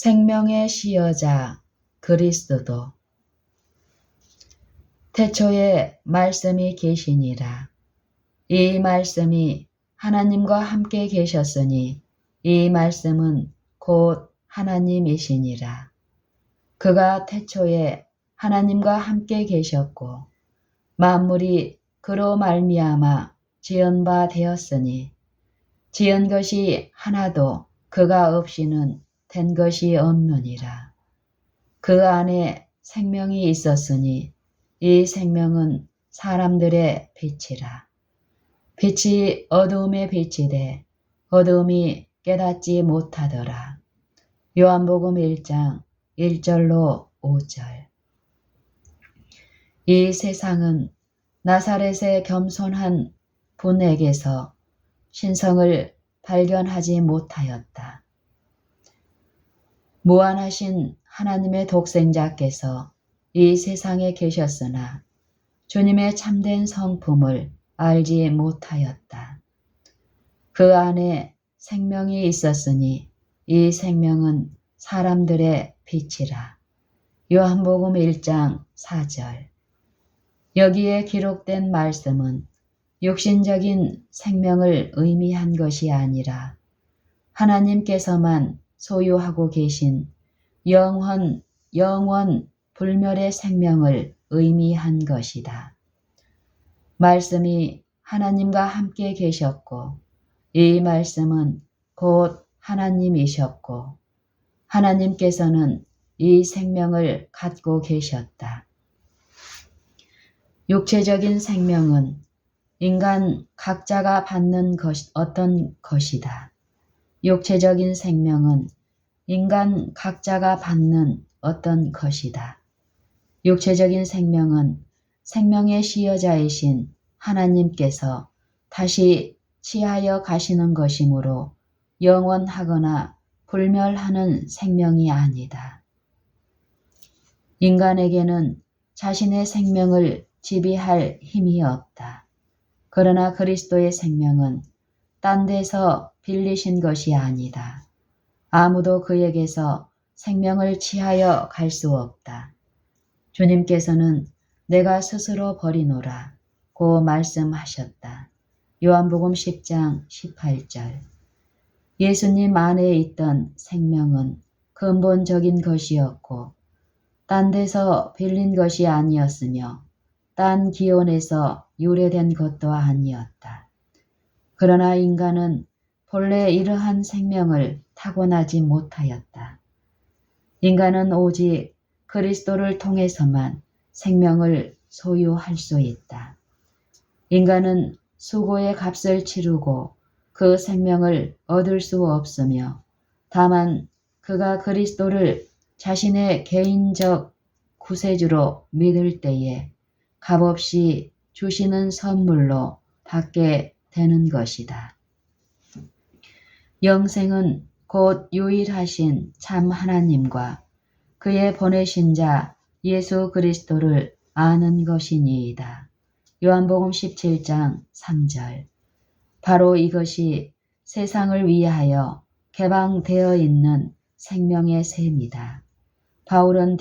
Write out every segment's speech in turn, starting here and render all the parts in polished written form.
생명의 시여자 그리스도. 태초에 말씀이 계시니라. 이 말씀이 하나님과 함께 계셨으니 이 말씀은 곧 하나님이시니라. 그가 태초에 하나님과 함께 계셨고 만물이 그로 말미암아 지은 바 되었으니 지은 것이 하나도 그가 없이는 된 것이 없느니라. 그 안에 생명이 있었으니 이 생명은 사람들의 빛이라. 빛이 어두움에 비치되 어두움이 깨닫지 못하더라. 요한복음 1장 1절로 5절. 이 세상은 나사렛의 겸손한 분에게서 신성을 발견하지 못하였다. 무한하신 하나님의 독생자께서 이 세상에 계셨으나 주님의 참된 성품을 알지 못하였다. 그 안에 생명이 있었으니 이 생명은 사람들의 빛이라. 요한복음 1장 4절. 여기에 기록된 말씀은 육신적인 생명을 의미한 것이 아니라 하나님께서만 소유하고 계신 영원 불멸의 생명을 의미한 것이다. 말씀이 하나님과 함께 계셨고 이 말씀은 곧 하나님이셨고 하나님께서는 이 생명을 갖고 계셨다. 육체적인 생명은 인간 각자가 받는 어떤 것이다. 육체적인 생명은 인간 각자가 받는 어떤 것이다. 육체적인 생명은 생명의 시여자이신 하나님께서 다시 취하여 가시는 것이므로 영원하거나 불멸하는 생명이 아니다. 인간에게는 자신의 생명을 지배할 힘이 없다. 그러나 그리스도의 생명은 딴 데서 빌리신 것이 아니다. 아무도 그에게서 생명을 취하여 갈 수 없다. 주님께서는 내가 스스로 버리노라 고 말씀하셨다. 요한복음 10장 18절. 예수님 안에 있던 생명은 근본적인 것이었고 딴 데서 빌린 것이 아니었으며 딴 기원에서 유래된 것도 아니었다. 그러나 인간은 본래 이러한 생명을 타고나지 못하였다. 인간은 오직 그리스도를 통해서만 생명을 소유할 수 있다. 인간은 수고의 값을 치르고 그 생명을 얻을 수 없으며 다만 그가 그리스도를 자신의 개인적 구세주로 믿을 때에 값없이 주시는 선물로 받게 되는 것이다. 영생은 곧 유일하신 참 하나님과 그의 보내신 자 예수 그리스도를 아는 것이니이다. 요한복음 17장 3절. 바로 이것이 세상을 위하여 개방되어 있는 생명의 셈이다. 바울은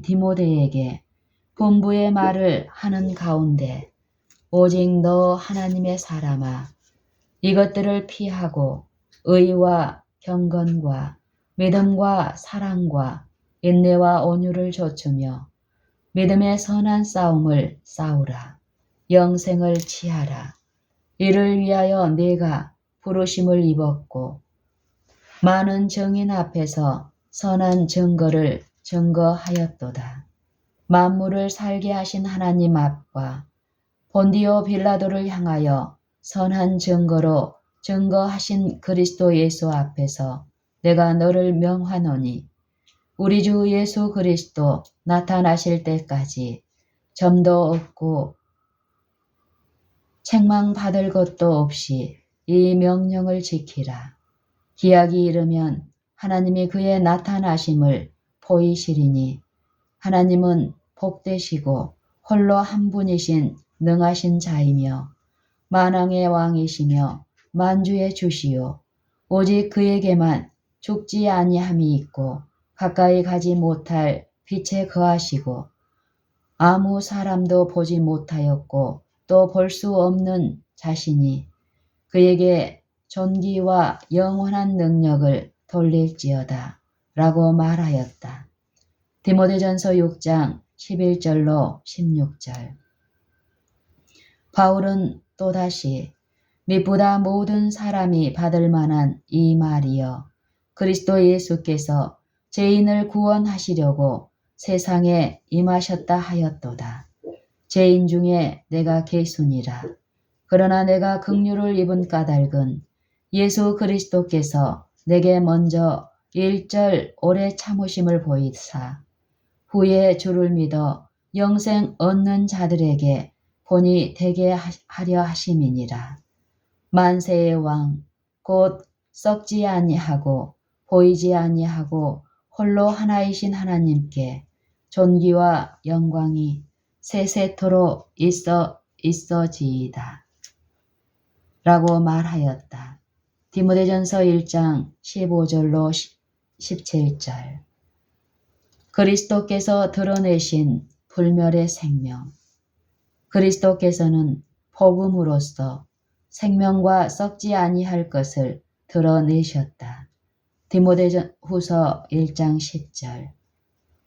디모데에게 분부의 말을 하는 가운데 오직 너 하나님의 사람아 이것들을 피하고 의와 경건과 믿음과 사랑과 인내와 온유를 갖추며 믿음의 선한 싸움을 싸우라. 영생을 취하라. 이를 위하여 네가 부르심을 입었고 많은 증인 앞에서 선한 증거를 증거하였도다. 만물을 살게 하신 하나님 앞과 본디오 빌라도를 향하여 선한 증거로 증거하신 그리스도 예수 앞에서 내가 너를 명하노니 우리 주 예수 그리스도 나타나실 때까지 점도 없고 책망받을 것도 없이 이 명령을 지키라. 기약이 이르면 하나님이 그의 나타나심을 보이시리니 하나님은 복되시고 홀로 한 분이신 능하신 자이며 만왕의 왕이시며 만주의 주시요 오직 그에게만 죽지 아니함이 있고 가까이 가지 못할 빛에 거하시고 아무 사람도 보지 못하였고 또 볼 수 없는 자신이 그에게 존귀와 영원한 능력을 돌릴지어다 라고 말하였다. 디모데전서 6장 11절로 16절. 바울은 또다시 미보다 모든 사람이 받을 만한 이 말이여 그리스도 예수께서 죄인을 구원하시려고 세상에 임하셨다 하였도다. 죄인 중에 내가 개순이라. 그러나 내가 긍휼을 입은 까닭은 예수 그리스도께서 내게 먼저 일절 오래 참으심을 보이사 후에 주를 믿어 영생 얻는 자들에게 본이 되게 하려 하심이니라. 만세의 왕 곧 썩지 아니하고 보이지 아니하고 홀로 하나이신 하나님께 존귀와 영광이 세세토록 있어지이다. 라고 말하였다. 디모데전서 1장 15절로 17절. 그리스도께서 드러내신 불멸의 생명. 그리스도께서는 복음으로써 생명과 썩지 아니할 것을 드러내셨다. 디모데후서 1장 10절.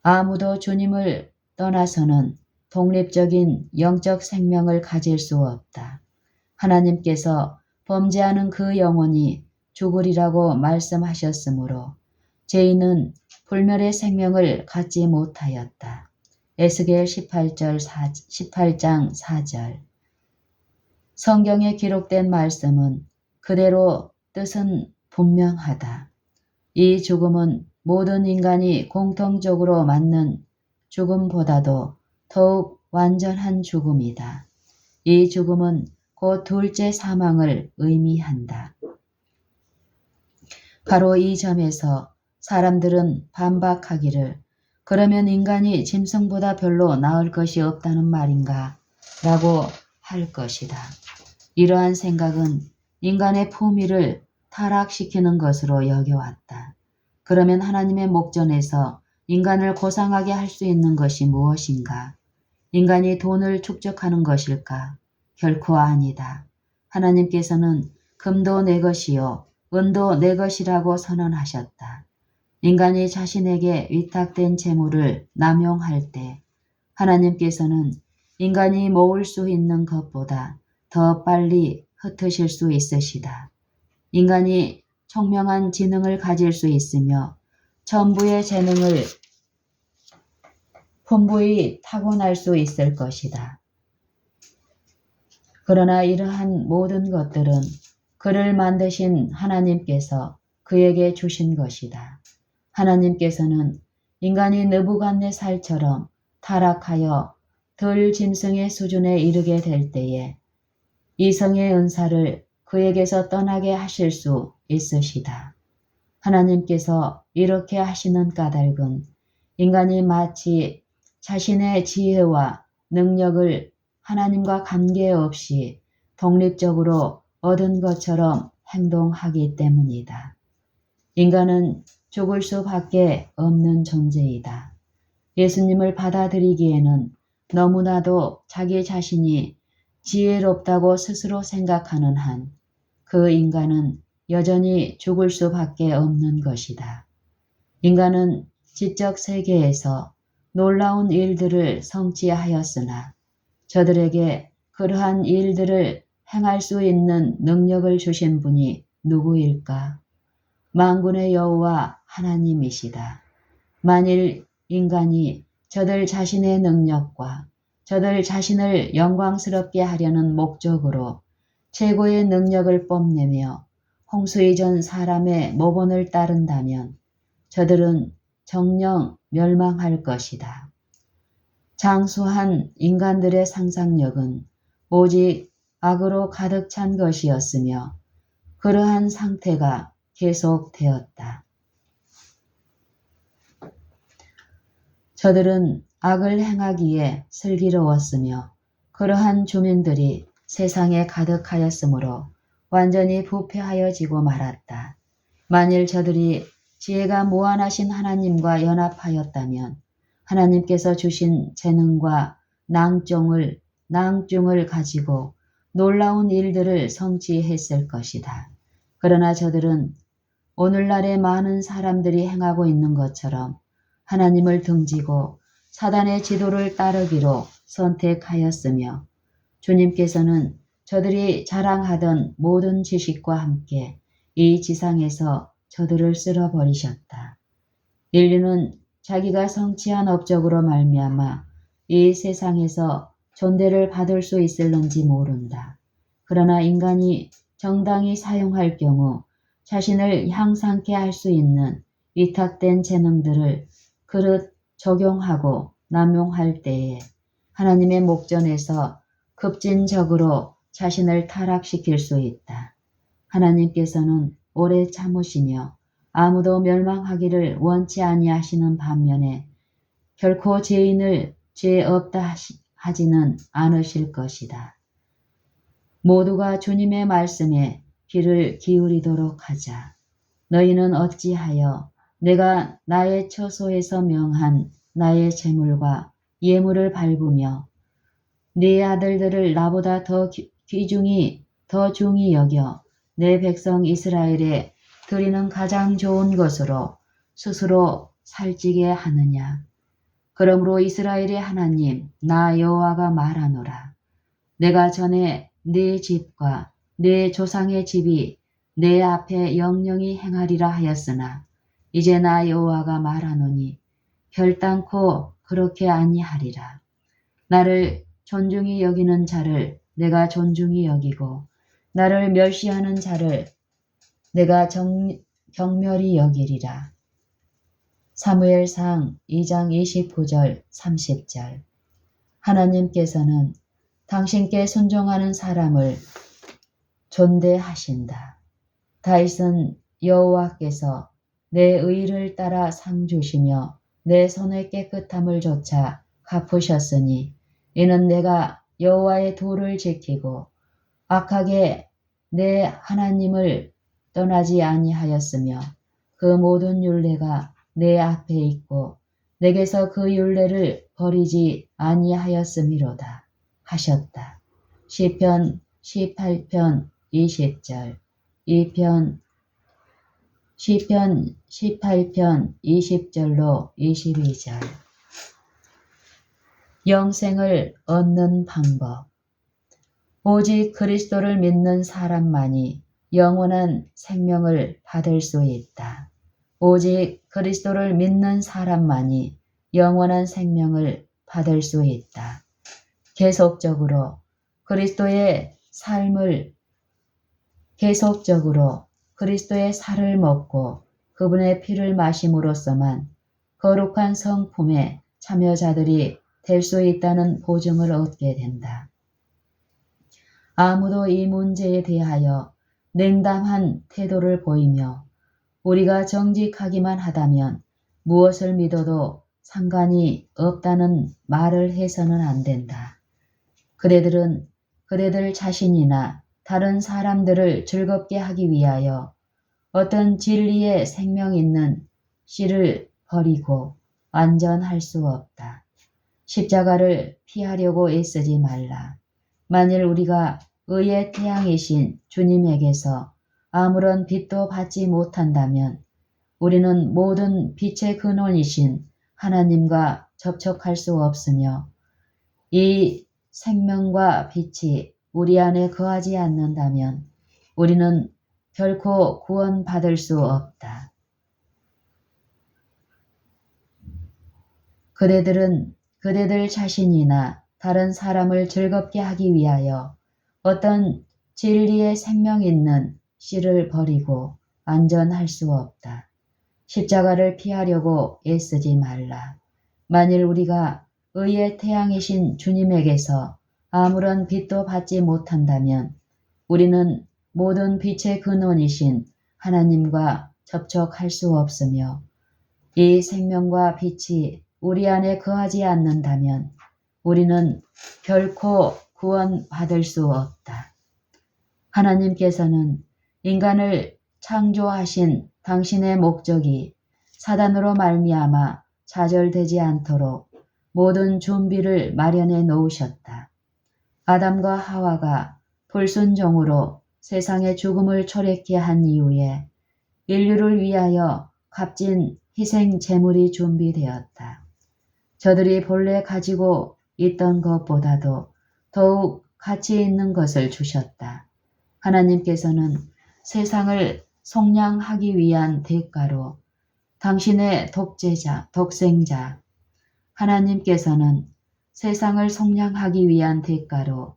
아무도 주님을 떠나서는 독립적인 영적 생명을 가질 수 없다. 하나님께서 범죄하는 그 영혼이 죽으리라고 말씀하셨으므로 죄인은 불멸의 생명을 갖지 못하였다. 에스겔 18장 4절. 성경에 기록된 말씀은 그대로 뜻은 분명하다. 이 죽음은 모든 인간이 공통적으로 맞는 죽음보다도 더욱 완전한 죽음이다. 이 죽음은 곧 둘째 사망을 의미한다. 바로 이 점에서 사람들은 반박하기를 그러면 인간이 짐승보다 별로 나을 것이 없다는 말인가? 라고 할 것이다. 이러한 생각은 인간의 품위를 타락시키는 것으로 여겨왔다. 그러면 하나님의 목전에서 인간을 고상하게 할 수 있는 것이 무엇인가? 인간이 돈을 축적하는 것일까? 결코 아니다. 하나님께서는 금도 내 것이요 은도 내 것이라고 선언하셨다. 인간이 자신에게 위탁된 재물을 남용할 때 하나님께서는 인간이 모을 수 있는 것보다 더 빨리 흩으실 수 있으시다. 인간이 총명한 지능을 가질 수 있으며 전부의 재능을 풍부히 타고날 수 있을 것이다. 그러나 이러한 모든 것들은 그를 만드신 하나님께서 그에게 주신 것이다. 하나님께서는 인간이 느부갓네살처럼 타락하여 덜 짐승의 수준에 이르게 될 때에 이성의 은사를 그에게서 떠나게 하실 수 있으시다. 하나님께서 이렇게 하시는 까닭은 인간이 마치 자신의 지혜와 능력을 하나님과 관계없이 독립적으로 얻은 것처럼 행동하기 때문이다. 인간은 죽을 수밖에 없는 존재이다. 예수님을 받아들이기에는 너무나도 자기 자신이 지혜롭다고 스스로 생각하는 한 그 인간은 여전히 죽을 수밖에 없는 것이다. 인간은 지적 세계에서 놀라운 일들을 성취하였으나 저들에게 그러한 일들을 행할 수 있는 능력을 주신 분이 누구일까? 만군의 여호와 하나님이시다. 만일 인간이 저들 자신의 능력과 저들 자신을 영광스럽게 하려는 목적으로 최고의 능력을 뽐내며 홍수이전 사람의 모본을 따른다면 저들은 정녕 멸망할 것이다. 장수한 인간들의 상상력은 오직 악으로 가득 찬 것이었으며 그러한 상태가 계속되었다. 저들은 악을 행하기에 슬기로웠으며 그러한 주민들이 세상에 가득하였으므로 완전히 부패하여지고 말았다. 만일 저들이 지혜가 무한하신 하나님과 연합하였다면 하나님께서 주신 재능과 낭중을 가지고 놀라운 일들을 성취했을 것이다. 그러나 저들은 오늘날의 많은 사람들이 행하고 있는 것처럼 하나님을 등지고 사단의 지도를 따르기로 선택하였으며 주님께서는 저들이 자랑하던 모든 지식과 함께 이 지상에서 저들을 쓸어버리셨다. 인류는 자기가 성취한 업적으로 말미암아 이 세상에서 존대를 받을 수 있을는지 모른다. 그러나 인간이 정당히 사용할 경우 자신을 향상케 할 수 있는 위탁된 재능들을 그릇 적용하고 남용할 때에 하나님의 목전에서 급진적으로 자신을 타락시킬 수 있다. 하나님께서는 오래 참으시며 아무도 멸망하기를 원치 아니하시는 반면에 결코 죄인을 죄 없다 하지는 않으실 것이다. 모두가 주님의 말씀에 귀를 기울이도록 하자. 너희는 어찌하여 내가 나의 처소에서 명한 나의 재물과 예물을 밟으며 네 아들들을 나보다 더 중히 여겨 내 백성 이스라엘에 드리는 가장 좋은 것으로 스스로 살찌게 하느냐. 그러므로 이스라엘의 하나님 나 여호와가 말하노라. 내가 전에 네 집과 네 조상의 집이 내 앞에 영영히 행하리라 하였으나 이제 나 여호와가 말하노니 결단코 그렇게 아니하리라. 나를 존중히 여기는 자를 내가 존중히 여기고 나를 멸시하는 자를 내가 경멸히 여기리라. 사무엘상 2장 29절 30절. 하나님께서는 당신께 순종하는 사람을 존대하신다. 다윗은 여호와께서 내 의를 따라 상 주시며 내 손의 깨끗함을 조차 갚으셨으니 이는 내가 여호와의 도를 지키고 악하게 내 하나님을 떠나지 아니하였으며 그 모든 율례가 내 앞에 있고 내게서 그 율례를 버리지 아니하였음이로다 하셨다. 시편 18편 20절 시편 18편 20절로 22절. 영생을 얻는 방법. 오직 그리스도를 믿는 사람만이 영원한 생명을 받을 수 있다. 오직 그리스도를 믿는 사람만이 영원한 생명을 받을 수 있다. 계속적으로 그리스도의 살을 먹고 그분의 피를 마심으로써만 거룩한 성품의 참여자들이 될 수 있다는 보증을 얻게 된다. 아무도 이 문제에 대하여 냉담한 태도를 보이며 우리가 정직하기만 하다면 무엇을 믿어도 상관이 없다는 말을 해서는 안 된다. 그대들은 그대들 자신이나 다른 사람들을 즐겁게 하기 위하여 어떤 진리의 생명 있는 씨를 버리고 완전할 수 없다. 십자가를 피하려고 애쓰지 말라. 만일 우리가 의의 태양이신 주님에게서 아무런 빛도 받지 못한다면 우리는 모든 빛의 근원이신 하나님과 접촉할 수 없으며 이 생명과 빛이 우리 안에 거하지 않는다면 우리는 결코 구원받을 수 없다. 그대들은 그대들 자신이나 다른 사람을 즐겁게 하기 위하여 어떤 진리의 생명 있는 씨를 버리고 완전할 수 없다. 십자가를 피하려고 애쓰지 말라. 만일 우리가 의의 태양이신 주님에게서 아무런 빛도 받지 못한다면 우리는 모든 빛의 근원이신 하나님과 접촉할 수 없으며 이 생명과 빛이 우리 안에 거하지 않는다면 우리는 결코 구원받을 수 없다. 하나님께서는 인간을 창조하신 당신의 목적이 사단으로 말미암아 좌절되지 않도록 모든 준비를 마련해 놓으셨다. 아담과 하와가 불순종으로 세상의 죽음을 초래케 한 이후에 인류를 위하여 값진 희생 제물이 준비되었다. 저들이 본래 가지고 있던 것보다도 더욱 가치 있는 것을 주셨다. 하나님께서는 세상을 속량하기 위한 대가로 당신의 독생자, 하나님께서는 세상을 속량하기 위한 대가로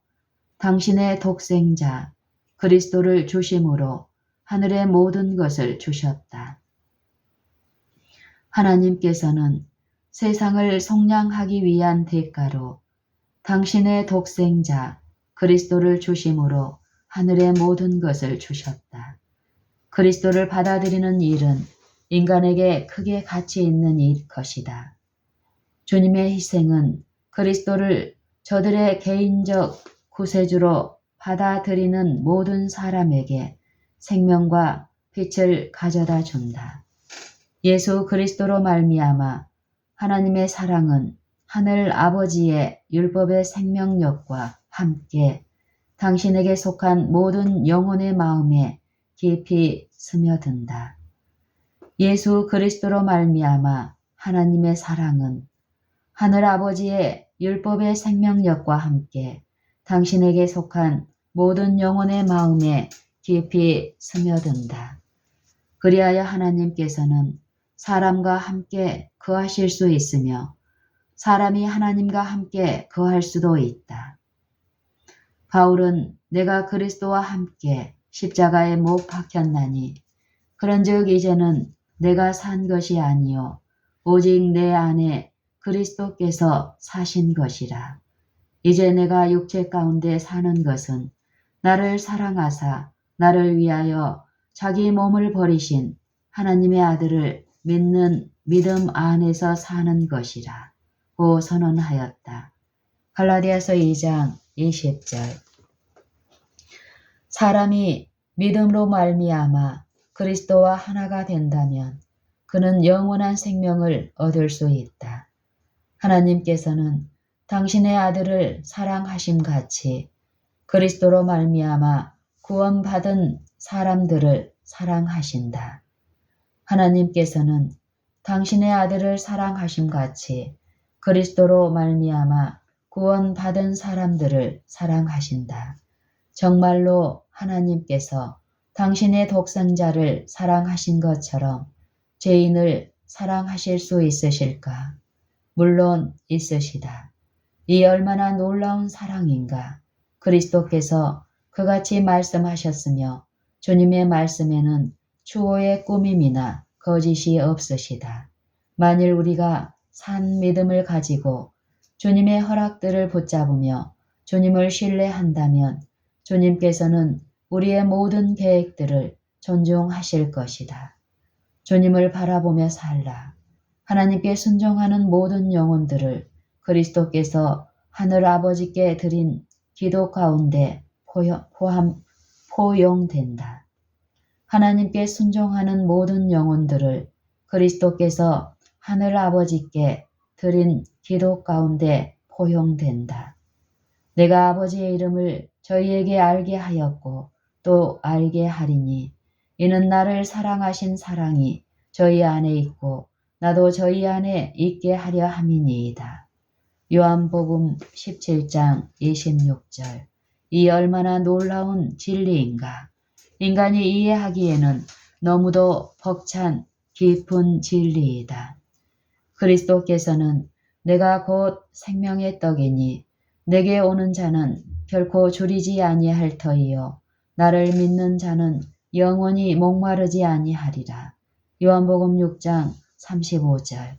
당신의 독생자 그리스도를 주심으로 하늘의 모든 것을 주셨다. 하나님께서는 세상을 속량하기 위한 대가로 당신의 독생자 그리스도를 주심으로 하늘의 모든 것을 주셨다. 그리스도를 받아들이는 일은 인간에게 크게 가치 있는 것이다. 주님의 희생은 그리스도를 저들의 개인적 구세주로 받아들이는 모든 사람에게 생명과 빛을 가져다 준다. 예수 그리스도로 말미암아 하나님의 사랑은 하늘 아버지의 율법의 생명력과 함께 당신에게 속한 모든 영혼의 마음에 깊이 스며든다. 예수 그리스도로 말미암아 하나님의 사랑은 하늘 아버지의 율법의 생명력과 함께 당신에게 속한 모든 영혼의 마음에 깊이 스며든다. 그리하여 하나님께서는 사람과 함께 거하실 수 있으며 사람이 하나님과 함께 거할 수도 있다. 바울은 내가 그리스도와 함께 십자가에 못 박혔나니 그런즉 이제는 내가 산 것이 아니요 오직 내 안에 그리스도께서 사신 것이라. 이제 내가 육체 가운데 사는 것은 나를 사랑하사 나를 위하여 자기 몸을 버리신 하나님의 아들을 믿는 믿음 안에서 사는 것이라 고 선언하였다. 갈라디아서 2장 20절. 사람이 믿음으로 말미암아 그리스도와 하나가 된다면 그는 영원한 생명을 얻을 수 있다. 하나님께서는 당신의 아들을 사랑하심 같이 그리스도로 말미암아 구원받은 사람들을 사랑하신다. 하나님께서는 당신의 아들을 사랑하심 같이 그리스도로 말미암아 구원받은 사람들을 사랑하신다. 정말로 하나님께서 당신의 독생자를 사랑하신 것처럼 죄인을 사랑하실 수 있으실까? 물론 있으시다. 이 얼마나 놀라운 사랑인가. 그리스도께서 그같이 말씀하셨으며 주님의 말씀에는 추호의 꾸밈이나 거짓이 없으시다. 만일 우리가 산 믿음을 가지고 주님의 허락들을 붙잡으며 주님을 신뢰한다면 주님께서는 우리의 모든 계획들을 존중하실 것이다. 주님을 바라보며 살라. 하나님께 순종하는 모든 영혼들을 그리스도께서 하늘 아버지께 드린 기도 가운데 포용된다. 하나님께 순종하는 모든 영혼들을 그리스도께서 하늘 아버지께 드린 기도 가운데 포용된다. 내가 아버지의 이름을 저희에게 알게 하였고 또 알게 하리니 이는 나를 사랑하신 사랑이 저희 안에 있고 나도 저희 안에 있게 하려 함이니이다. 요한복음 17장 26절. 이 얼마나 놀라운 진리인가. 인간이 이해하기에는 너무도 벅찬 깊은 진리이다. 그리스도께서는 내가 곧 생명의 떡이니 내게 오는 자는 결코 줄이지 아니할 터이요 나를 믿는 자는 영원히 목마르지 아니하리라. 요한복음 6장 35절.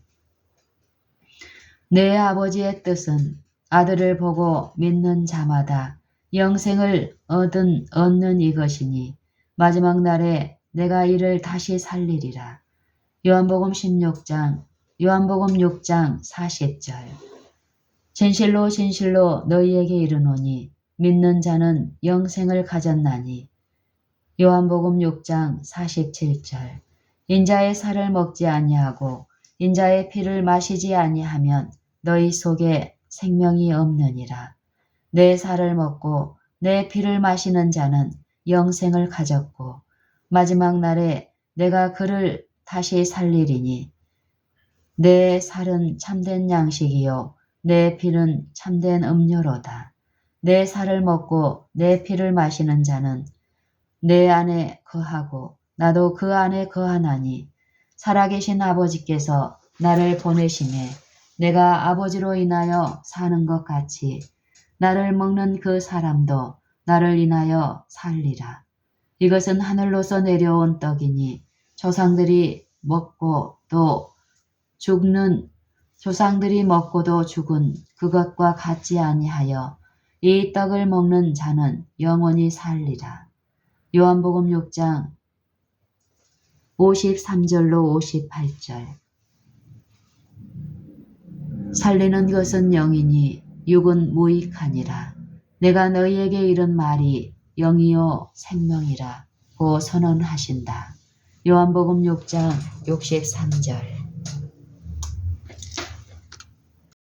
내 아버지의 뜻은 아들을 보고 믿는 자마다 영생을 얻는 이것이니 마지막 날에 내가 이를 다시 살리리라. 요한복음 6장 40절. 진실로 진실로 너희에게 이르노니 믿는 자는 영생을 가졌나니. 요한복음 6장 47절. 인자의 살을 먹지 아니하고 인자의 피를 마시지 아니하면 너희 속에 생명이 없느니라. 내 살을 먹고 내 피를 마시는 자는 영생을 가졌고 마지막 날에 내가 그를 다시 살리리니 내 살은 참된 양식이요 내 피는 참된 음료로다. 내 살을 먹고 내 피를 마시는 자는 내 안에 거하고 나도 그 안에 거하나니 살아계신 아버지께서 나를 보내심에 내가 아버지로 인하여 사는 것 같이 나를 먹는 그 사람도 나를 인하여 살리라. 이것은 하늘로서 내려온 떡이니 조상들이 먹고도 죽은 그것과 같지 아니하여 이 떡을 먹는 자는 영원히 살리라. 요한복음 6장 53절로 58절. 살리는 것은 영이니 육은 무익하니라. 내가 너희에게 이른 말이 영이요 생명이라 고 선언하신다. 요한복음 6장 63절.